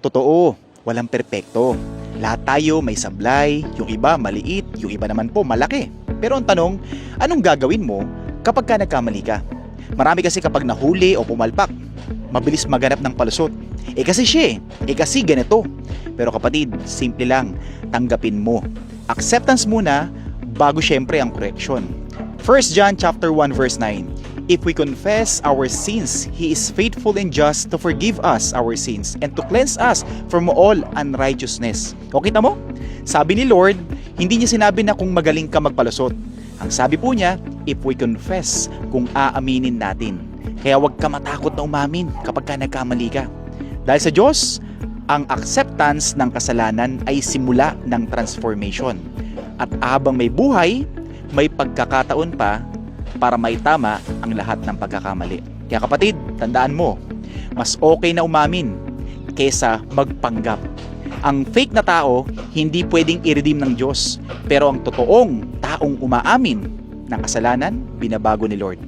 totoo, walang perpekto. Lahat tayo may sablay, yung iba maliit, yung iba naman po malaki. Pero ang tanong, anong gagawin mo kapag ka nagkamali ka? Marami kasi kapag nahuli o pumalpak, mabilis maganap ng palusot. Kasi siya kasi ganito. Pero kapatid, simple lang, tanggapin mo. Acceptance muna bago syempre ang correction. 1 John chapter 1 verse 9. If we confess our sins, He is faithful and just to forgive us our sins and to cleanse us from all unrighteousness. O kita mo? Sabi ni Lord, hindi niya sinabi na kung magaling ka magpalusot. Ang sabi po niya, if we confess, kung aaminin natin. Kaya huwag ka matakot na umamin kapag ka nagkamali ka. Dahil sa Diyos, ang acceptance ng kasalanan ay simula ng transformation. At habang may buhay, may pagkakataon pa para maitama ang lahat ng pagkakamali. Kaya kapatid, tandaan mo, mas okay na umamin kesa magpanggap. Ang fake na tao, hindi pwedeng i-redeem ng Diyos. Pero ang totoong taong umaamin ng kasalanan, binabago ni Lord.